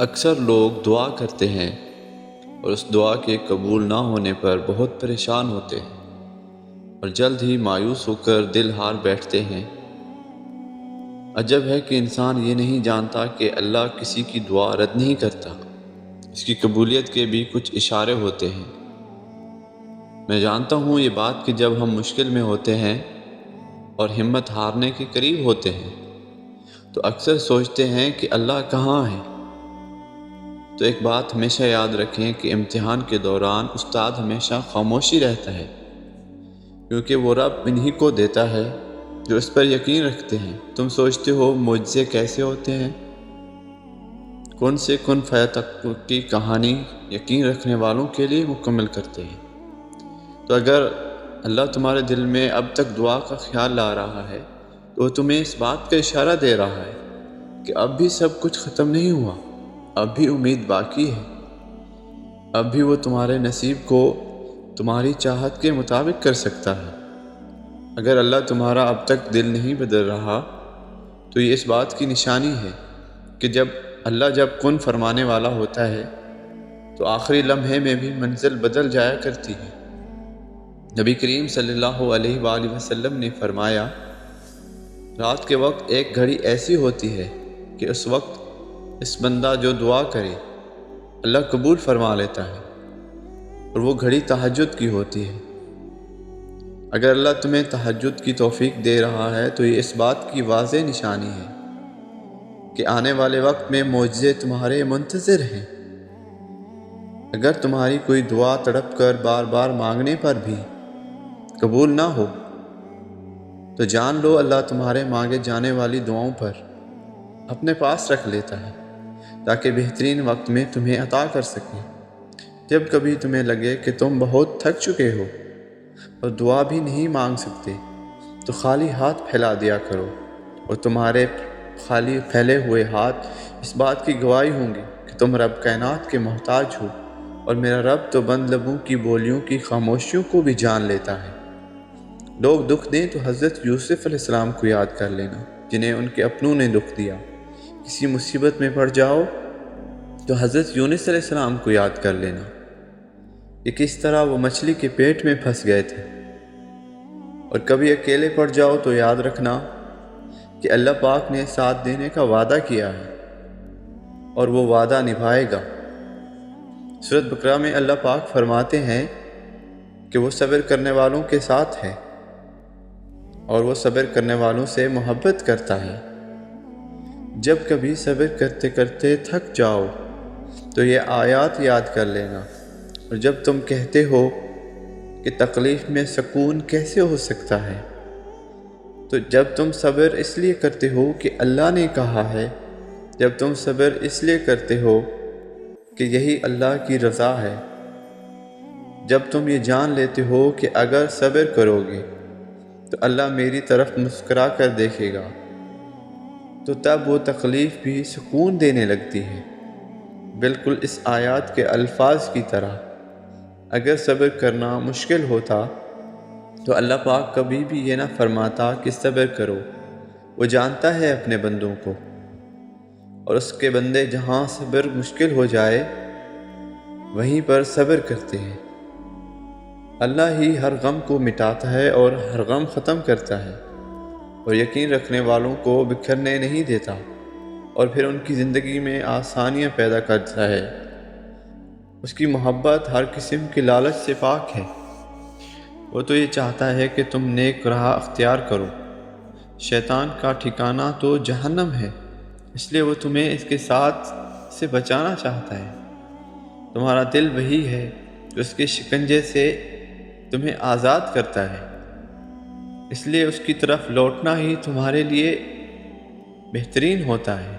اکثر لوگ دعا کرتے ہیں اور اس دعا کے قبول نہ ہونے پر بہت پریشان ہوتے ہیں اور جلد ہی مایوس ہو کر دل ہار بیٹھتے ہیں۔ عجب ہے کہ انسان یہ نہیں جانتا کہ اللہ کسی کی دعا رد نہیں کرتا، اس کی قبولیت کے بھی کچھ اشارے ہوتے ہیں۔ میں جانتا ہوں یہ بات کہ جب ہم مشکل میں ہوتے ہیں اور ہمت ہارنے کے قریب ہوتے ہیں تو اکثر سوچتے ہیں کہ اللہ کہاں ہے۔ تو ایک بات ہمیشہ یاد رکھیں کہ امتحان کے دوران استاد ہمیشہ خاموشی رہتا ہے، کیونکہ وہ رب انہی کو دیتا ہے جو اس پر یقین رکھتے ہیں۔ تم سوچتے ہو معجزے کیسے ہوتے ہیں؟ کن سے کن فیتق کی کہانی یقین رکھنے والوں کے لیے مکمل کرتے ہیں۔ تو اگر اللہ تمہارے دل میں اب تک دعا کا خیال لا رہا ہے تو وہ تمہیں اس بات کا اشارہ دے رہا ہے کہ اب بھی سب کچھ ختم نہیں ہوا، اب بھی امید باقی ہے، اب بھی وہ تمہارے نصیب کو تمہاری چاہت کے مطابق کر سکتا ہے۔ اگر اللہ تمہارا اب تک دل نہیں بدل رہا تو یہ اس بات کی نشانی ہے کہ جب کن فرمانے والا ہوتا ہے تو آخری لمحے میں بھی منزل بدل جایا کرتی ہے۔ نبی کریم صلی اللہ علیہ وآلہ وسلم نے فرمایا، رات کے وقت ایک گھڑی ایسی ہوتی ہے کہ اس وقت اس بندہ جو دعا کرے اللہ قبول فرما لیتا ہے، اور وہ گھڑی تہجد کی ہوتی ہے۔ اگر اللہ تمہیں تہجد کی توفیق دے رہا ہے تو یہ اس بات کی واضح نشانی ہے کہ آنے والے وقت میں معجزے تمہارے منتظر ہیں۔ اگر تمہاری کوئی دعا تڑپ کر بار بار مانگنے پر بھی قبول نہ ہو تو جان لو اللہ تمہارے مانگے جانے والی دعاؤں پر اپنے پاس رکھ لیتا ہے تاکہ بہترین وقت میں تمہیں عطا کر سکے۔ جب کبھی تمہیں لگے کہ تم بہت تھک چکے ہو اور دعا بھی نہیں مانگ سکتے تو خالی ہاتھ پھیلا دیا کرو، اور تمہارے خالی پھیلے ہوئے ہاتھ اس بات کی گواہی ہوں گے کہ تم رب کائنات کے محتاج ہو، اور میرا رب تو بند لبوں کی بولیوں کی خاموشیوں کو بھی جان لیتا ہے۔ لوگ دکھ دیں تو حضرت یوسف علیہ السلام کو یاد کر لینا جنہیں ان کے اپنوں نے دکھ دیا۔ کسی مصیبت میں پڑ جاؤ تو حضرت یونس علیہ السلام کو یاد کر لینا کہ کس طرح وہ مچھلی کے پیٹ میں پھنس گئے تھے۔ اور کبھی اکیلے پڑ جاؤ تو یاد رکھنا کہ اللہ پاک نے ساتھ دینے کا وعدہ کیا ہے اور وہ وعدہ نبھائے گا۔ سورۃ بقرہ میں اللہ پاک فرماتے ہیں کہ وہ صبر کرنے والوں کے ساتھ ہے اور وہ صبر کرنے والوں سے محبت کرتا ہے۔ جب کبھی صبر کرتے کرتے تھک جاؤ تو یہ آیات یاد کر لینا، اور جب تم کہتے ہو کہ تکلیف میں سکون کیسے ہو سکتا ہے، تو جب تم صبر اس لیے کرتے ہو کہ اللہ نے کہا ہے، جب تم صبر اس لیے کرتے ہو کہ یہی اللہ کی رضا ہے، جب تم یہ جان لیتے ہو کہ اگر صبر کرو گے تو اللہ میری طرف مسکرا کر دیکھے گا، تو تب وہ تکلیف بھی سکون دینے لگتی ہے، بالکل اس آیات کے الفاظ کی طرح۔ اگر صبر کرنا مشکل ہوتا تو اللہ پاک کبھی بھی یہ نہ فرماتا کہ صبر کرو۔ وہ جانتا ہے اپنے بندوں کو، اور اس کے بندے جہاں صبر مشکل ہو جائے وہیں پر صبر کرتے ہیں۔ اللہ ہی ہر غم کو مٹاتا ہے اور ہر غم ختم کرتا ہے، اور یقین رکھنے والوں کو بکھرنے نہیں دیتا، اور پھر ان کی زندگی میں آسانیاں پیدا کرتا ہے۔ اس کی محبت ہر قسم کی لالچ سے پاک ہے۔ وہ تو یہ چاہتا ہے کہ تم نیک راہ اختیار کرو۔ شیطان کا ٹھکانہ تو جہنم ہے، اس لیے وہ تمہیں اس کے ساتھ سے بچانا چاہتا ہے۔ تمہارا دل وہی ہے جو اس کے شکنجے سے تمہیں آزاد کرتا ہے، اس لیے اس کی طرف لوٹنا ہی تمہارے لیے بہترین ہوتا ہے۔